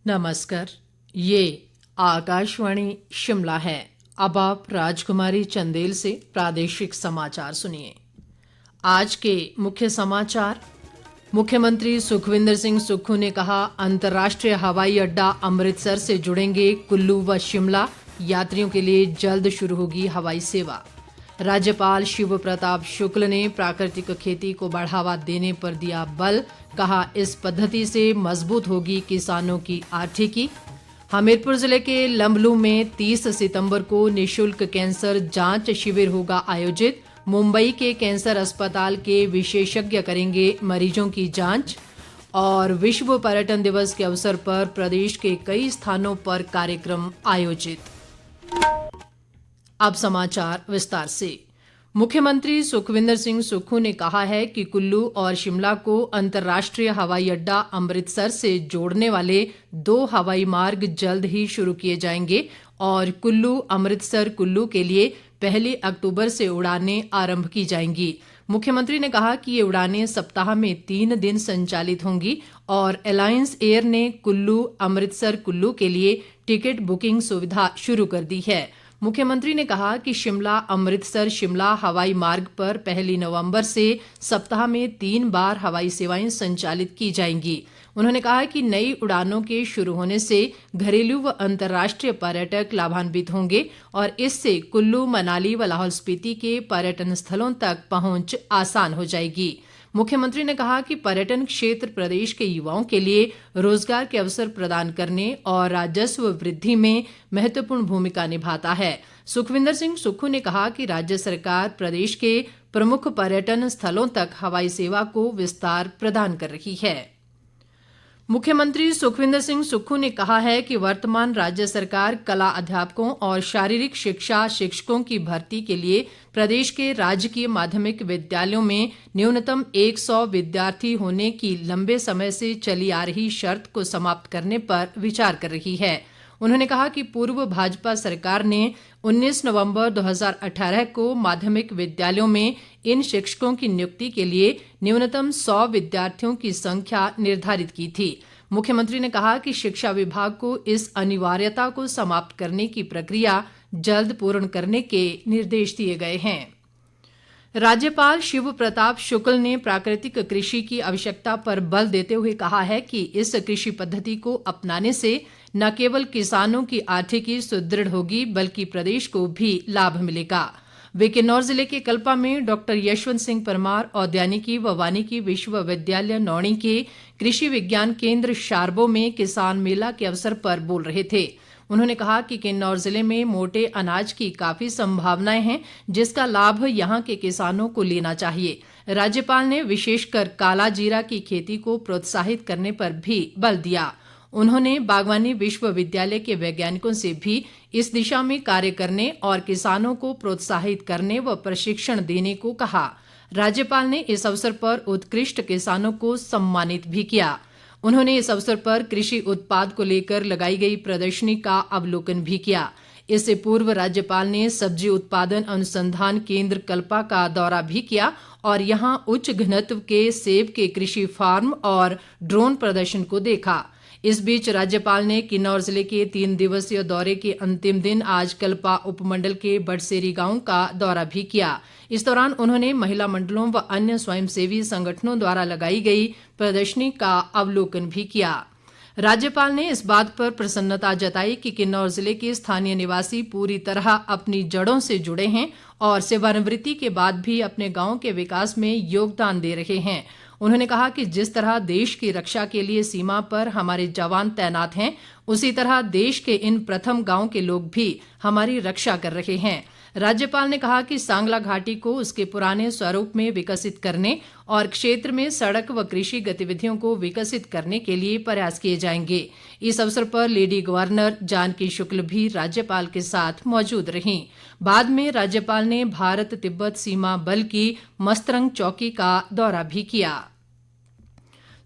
नमस्कार। ये आकाशवाणी शिमला है। अब आप राजकुमारी चंदेल से प्रादेशिक समाचार सुनिए। आज के मुख्य समाचार। मुख्यमंत्री सुखविंदर सिंह सुक्खू ने कहा, अंतर्राष्ट्रीय हवाई अड्डा अमृतसर से जुड़ेंगे कुल्लू व शिमला, यात्रियों के लिए जल्द शुरू होगी हवाई सेवा। राज्यपाल शिव प्रताप शुक्ल ने प्राकृतिक खेती को बढ़ावा देने पर दिया बल, कहा इस पद्धति से मजबूत होगी किसानों की आर्थिकी। हमीरपुर जिले के लंबलू में 30 सितंबर को निशुल्क कैंसर जांच शिविर होगा आयोजित। मुंबई के कैंसर अस्पताल के विशेषज्ञ करेंगे मरीजों की जांच। और विश्व पर्यटन दिवस के अवसर पर प्रदेश के कई स्थानों पर कार्यक्रम आयोजित। अब समाचार विस्तार से। मुख्यमंत्री सुखविंदर सिंह सुक्खू ने कहा है कि कुल्लू और शिमला को अंतर्राष्ट्रीय हवाई अड्डा अमृतसर से जोड़ने वाले 2 हवाई मार्ग जल्द ही शुरू किए जाएंगे और कुल्लू अमृतसर कुल्लू के लिए 1 अक्टूबर से उड़ानें आरंभ की जाएंगी। मुख्यमंत्री ने कहा कि ये उड़ानें सप्ताह में 3 दिन संचालित होंगी और एलायंस एयर ने कुल्लू अमृतसर कुल्लू के लिए टिकट बुकिंग सुविधा शुरू कर दी है। मुख्यमंत्री ने कहा कि शिमला अमृतसर शिमला हवाई मार्ग पर 1 नवंबर से सप्ताह में 3 बार हवाई सेवाएं संचालित की जाएंगी। उन्होंने कहा कि नई उड़ानों के शुरू होने से घरेलू व अंतर्राष्ट्रीय पर्यटक लाभान्वित होंगे और इससे कुल्लू मनाली व लाहौल स्पीति के पर्यटन स्थलों तक पहुंच आसान हो जाएगी। मुख्यमंत्री ने कहा कि पर्यटन क्षेत्र प्रदेश के युवाओं के लिए रोजगार के अवसर प्रदान करने और राजस्व वृद्धि में महत्वपूर्ण भूमिका निभाता है। सुखविंदर सिंह सुक्खू ने कहा कि राज्य सरकार प्रदेश के प्रमुख पर्यटन स्थलों तक हवाई सेवा को विस्तार प्रदान कर रही है। मुख्यमंत्री सुखविंदर सिंह सुक्खू ने कहा है कि वर्तमान राज्य सरकार कला अध्यापकों और शारीरिक शिक्षा शिक्षकों की भर्ती के लिए प्रदेश के राजकीय माध्यमिक विद्यालयों में न्यूनतम 100 विद्यार्थी होने की लंबे समय से चली आ रही शर्त को समाप्त करने पर विचार कर रही है। उन्होंने कहा कि पूर्व भाजपा सरकार ने 19 नवंबर 2018 को माध्यमिक विद्यालयों में इन शिक्षकों की नियुक्ति के लिए न्यूनतम 100 विद्यार्थियों की संख्या निर्धारित की थी। मुख्यमंत्री ने कहा कि शिक्षा विभाग को इस अनिवार्यता को समाप्त करने की प्रक्रिया जल्द पूर्ण करने के निर्देश दिए गए हैं। राज्यपाल शिव प्रताप शुक्ल ने प्राकृतिक कृषि की आवश्यकता पर बल देते हुए कहा है कि इस कृषि पद्धति को अपनाने से न केवल किसानों की आर्थिकी सुदृढ़ होगी बल्कि प्रदेश को भी लाभ मिलेगा। वे किन्नौर जिले के कल्पा में डॉक्टर यशवंत सिंह परमार औद्यानिकी व वानिकी विश्वविद्यालय नौणी के कृषि विज्ञान केंद्र शारबो में किसान मेला के अवसर पर बोल रहे थे। उन्होंने कहा कि किन्नौर जिले में मोटे अनाज की काफी संभावनाएं हैं, जिसका लाभ यहां के किसानों को लेना चाहिए। राज्यपाल ने विशेषकर काला जीरा की खेती को प्रोत्साहित करने पर भी बल दिया। उन्होंने बागवानी विश्वविद्यालय के वैज्ञानिकों से भी इस दिशा में कार्य करने और किसानों को प्रोत्साहित करने व प्रशिक्षण देने को कहा। राज्यपाल ने इस अवसर पर उत्कृष्ट किसानों को सम्मानित भी किया। उन्होंने इस अवसर पर कृषि उत्पाद को लेकर लगाई गई प्रदर्शनी का अवलोकन भी किया। इससे पूर्व राज्यपाल ने सब्जी उत्पादन अनुसंधान केंद्र कल्पा का दौरा भी किया और यहां उच्च घनत्व के सेब के कृषि फार्म और ड्रोन प्रदर्शन को देखा। इस बीच राज्यपाल ने किन्नौर जिले के 3 दिवसीय दौरे के अंतिम दिन आज कल्पा उपमंडल के बड़सेरी गांव का दौरा भी किया। इस दौरान उन्होंने महिला मंडलों व अन्य स्वयंसेवी संगठनों द्वारा लगाई गई प्रदर्शनी का अवलोकन भी किया। राज्यपाल ने इस बात पर प्रसन्नता जताई कि किन्नौर जिले के स्थानीय निवासी पूरी तरह अपनी जड़ों से जुड़े हैं और सेवानिवृत्ति के बाद भी अपने गांव के विकास में योगदान दे रहे हैं। उन्होंने कहा कि जिस तरह देश की रक्षा के लिए सीमा पर हमारे जवान तैनात हैं, उसी तरह देश के इन प्रथम गांव के लोग भी हमारी रक्षा कर रहे हैं। राज्यपाल ने कहा कि सांगला घाटी को उसके पुराने स्वरूप में विकसित करने और क्षेत्र में सड़क व कृषि गतिविधियों को विकसित करने के लिए प्रयास किए जाएंगे। इस अवसर पर लेडी गवर्नर जानकी शुक्ल भी राज्यपाल के साथ मौजूद रहीं। बाद में राज्यपाल ने भारत तिब्बत सीमा बल की मस्तरंग चौकी का दौरा भी किया।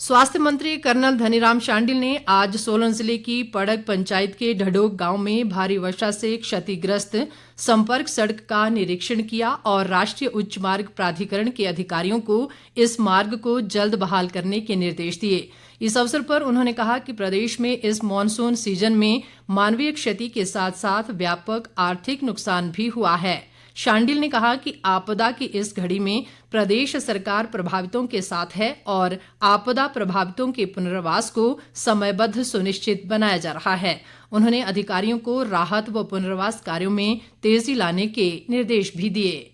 स्वास्थ्य मंत्री कर्नल धनीराम शांडिल ने आज सोलन जिले की पड़ग पंचायत के ढडोग गांव में भारी वर्षा से क्षतिग्रस्त संपर्क सड़क का निरीक्षण किया और राष्ट्रीय उच्च मार्ग प्राधिकरण के अधिकारियों को इस मार्ग को जल्द बहाल करने के निर्देश दिए। इस अवसर पर उन्होंने कहा कि प्रदेश में इस मॉनसून सीजन में मानवीय क्षति के साथ साथ व्यापक आर्थिक नुकसान भी हुआ है। शांडिल ने कहा कि आपदा की इस घड़ी में प्रदेश सरकार प्रभावितों के साथ है और आपदा प्रभावितों के पुनर्वास को समयबद्ध सुनिश्चित बनाया जा रहा है। उन्होंने अधिकारियों को राहत व पुनर्वास कार्यों में तेजी लाने के निर्देश भी दिए।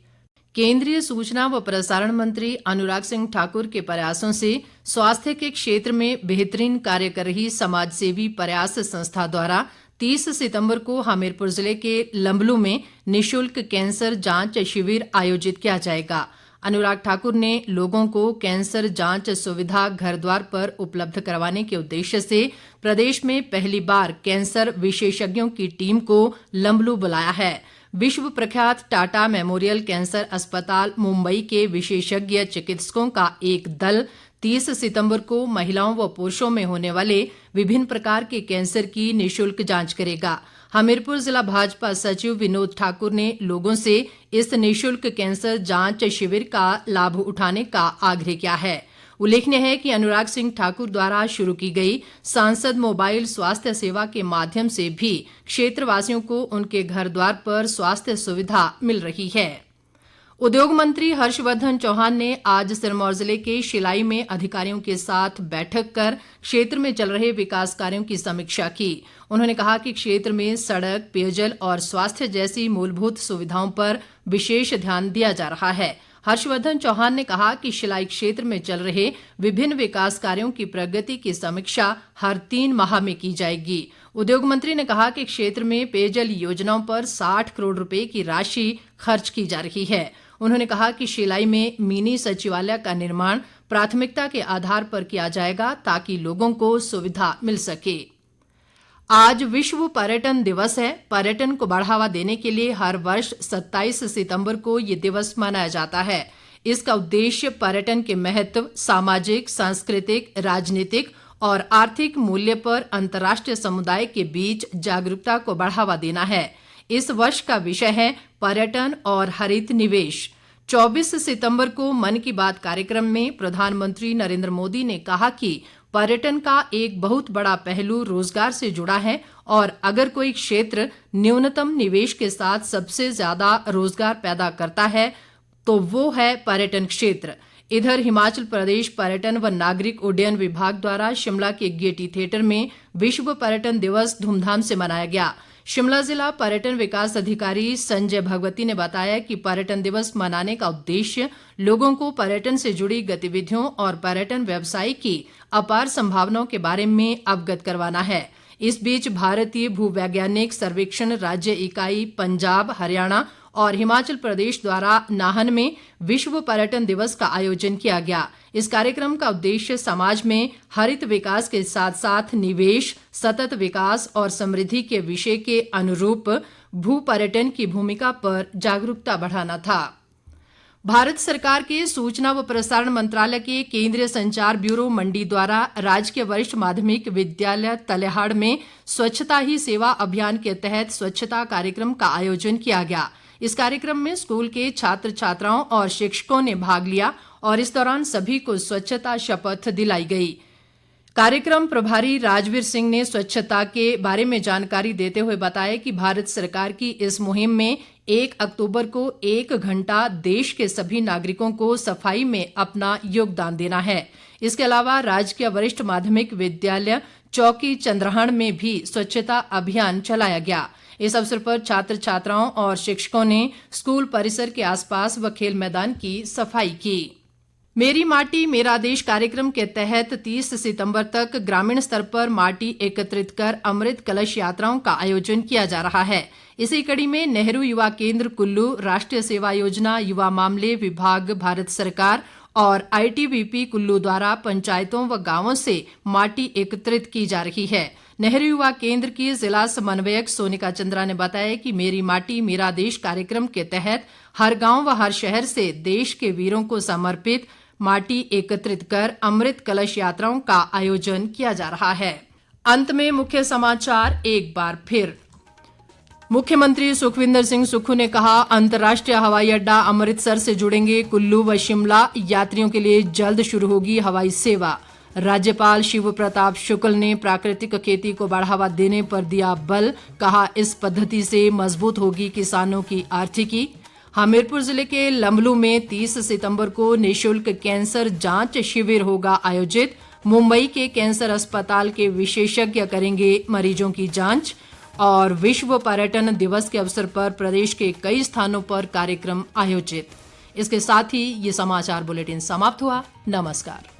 केंद्रीय सूचना व प्रसारण मंत्री अनुराग सिंह ठाकुर के प्रयासों से स्वास्थ्य के क्षेत्र में बेहतरीन कार्य कर रही समाजसेवी प्रयास संस्था द्वारा 30 सितंबर को हमीरपुर जिले के लंबलू में निशुल्क कैंसर जांच शिविर आयोजित किया जाएगा। अनुराग ठाकुर ने लोगों को कैंसर जांच सुविधा घर द्वार पर उपलब्ध करवाने के उद्देश्य से प्रदेश में पहली बार कैंसर विशेषज्ञों की टीम को लंबलू बुलाया है। विश्व प्रख्यात टाटा मेमोरियल कैंसर अस्पताल मुंबई के विशेषज्ञ चिकित्सकों का एक दल 30 सितंबर को महिलाओं व पुरुषों में होने वाले विभिन्न प्रकार के कैंसर की निशुल्क जांच करेगा। हमीरपुर जिला भाजपा सचिव विनोद ठाकुर ने लोगों से इस निशुल्क कैंसर जांच शिविर का लाभ उठाने का आग्रह किया है। उल्लेखनीय है कि अनुराग सिंह ठाकुर द्वारा शुरू की गई सांसद मोबाइल स्वास्थ्य सेवा के माध्यम से भी क्षेत्रवासियों को उनके घर द्वार पर स्वास्थ्य सुविधा मिल रही है। उद्योग मंत्री हर्षवर्धन चौहान ने आज सिरमौर जिले के शिलाई में अधिकारियों के साथ बैठक कर क्षेत्र में चल रहे विकास कार्यों की समीक्षा की। उन्होंने कहा कि क्षेत्र में सड़क, पेयजल और स्वास्थ्य जैसी मूलभूत सुविधाओं पर विशेष ध्यान दिया जा रहा है। हर्षवर्धन चौहान ने कहा कि शिलाई क्षेत्र में चल रहे विभिन्न विकास कार्यों की प्रगति की समीक्षा हर 3 माह में की जाएगी। उद्योग मंत्री ने कहा कि क्षेत्र में पेयजल योजनाओं पर 60 करोड़ रुपए की राशि खर्च की जा रही है। उन्होंने कहा कि शिलाई में मिनी सचिवालय का निर्माण प्राथमिकता के आधार पर किया जाएगा ताकि लोगों को सुविधा मिल सके। आज विश्व पर्यटन दिवस है। पर्यटन को बढ़ावा देने के लिए हर वर्ष 27 सितंबर को ये दिवस मनाया जाता है। इसका उद्देश्य पर्यटन के महत्व, सामाजिक, सांस्कृतिक, राजनीतिक और आर्थिक मूल्य पर अंतर्राष्ट्रीय समुदाय के बीच जागरूकता को बढ़ावा देना है। इस वर्ष का विषय है पर्यटन और हरित निवेश। 24 सितंबर को मन की बात कार्यक्रम में प्रधानमंत्री नरेंद्र मोदी ने कहा कि पर्यटन का एक बहुत बड़ा पहलू रोजगार से जुड़ा है और अगर कोई क्षेत्र न्यूनतम निवेश के साथ सबसे ज्यादा रोजगार पैदा करता है तो वो है पर्यटन क्षेत्र। इधर हिमाचल प्रदेश पर्यटन व नागरिक उड्डयन विभाग द्वारा शिमला के गेयटी थिएटर में विश्व पर्यटन दिवस धूमधाम से मनाया गया। शिमला जिला पर्यटन विकास अधिकारी संजय भगवती ने बताया कि पर्यटन दिवस मनाने का उद्देश्य लोगों को पर्यटन से जुड़ी गतिविधियों और पर्यटन व्यवसाय की अपार संभावनाओं के बारे में अवगत करवाना है। इस बीच भारतीय भूवैज्ञानिक सर्वेक्षण राज्य इकाई पंजाब, हरियाणा और हिमाचल प्रदेश द्वारा नाहन में विश्व पर्यटन दिवस का आयोजन किया गया। इस कार्यक्रम का उद्देश्य समाज में हरित विकास के साथ साथ निवेश, सतत विकास और समृद्धि के विषय के अनुरूप भू पर्यटन की भूमिका पर जागरूकता बढ़ाना था। भारत सरकार के सूचना व प्रसारण मंत्रालय के केंद्रीय संचार ब्यूरो मंडी द्वारा राजकीय वरिष्ठ माध्यमिक विद्यालय तलेहाड़ में स्वच्छता ही सेवा अभियान के तहत स्वच्छता कार्यक्रम का आयोजन किया गया। इस कार्यक्रम में स्कूल के छात्र छात्राओं और शिक्षकों ने भाग लिया और इस दौरान सभी को स्वच्छता शपथ दिलाई गई। कार्यक्रम प्रभारी राजवीर सिंह ने स्वच्छता के बारे में जानकारी देते हुए बताया कि भारत सरकार की इस मुहिम में 1 अक्टूबर को 1 घंटा देश के सभी नागरिकों को सफाई में अपना योगदान देना है। इसके अलावा राजकीय वरिष्ठ माध्यमिक विद्यालय चौकी चंद्रहाण में भी स्वच्छता अभियान चलाया गया। इस अवसर पर छात्र छात्राओं और शिक्षकों ने स्कूल परिसर के आसपास व खेल मैदान की सफाई की। मेरी माटी मेरा देश कार्यक्रम के तहत 30 सितंबर तक ग्रामीण स्तर पर माटी एकत्रित कर अमृत कलश यात्राओं का आयोजन किया जा रहा है। इसी कड़ी में नेहरू युवा केंद्र कुल्लू, राष्ट्रीय सेवा योजना, युवा मामले विभाग भारत सरकार और आईटीबीपी कुल्लू द्वारा पंचायतों व गांवों से माटी एकत्रित की जा रही है। नेहरू युवा केंद्र की जिला समन्वयक सोनिका चंद्रा ने बताया कि मेरी माटी मेरा देश कार्यक्रम के तहत हर गांव व हर शहर से देश के वीरों को समर्पित माटी एकत्रित कर अमृत कलश यात्राओं का आयोजन किया जा रहा है। अंत में मुख्य समाचार एक बार फिर। मुख्यमंत्री सुखविंदर सिंह सुक्खू ने कहा, अंतर्राष्ट्रीय हवाई अड्डा अमृतसर से जुड़ेंगे कुल्लू व शिमला, यात्रियों के लिए जल्द शुरू होगी हवाई सेवा। राज्यपाल शिव प्रताप शुक्ल ने प्राकृतिक खेती को बढ़ावा देने पर दिया बल, कहा इस पद्धति से मजबूत होगी किसानों की आर्थिकी। हमीरपुर जिले के लंबलू में 30 सितंबर को निशुल्क कैंसर जांच शिविर होगा आयोजित। मुंबई के कैंसर अस्पताल के विशेषज्ञ करेंगे मरीजों की जांच। और विश्व पर्यटन दिवस के अवसर पर प्रदेश के कई स्थानों पर कार्यक्रम आयोजित। इसके साथ ही ये समाचार बुलेटिन समाप्त हुआ। नमस्कार।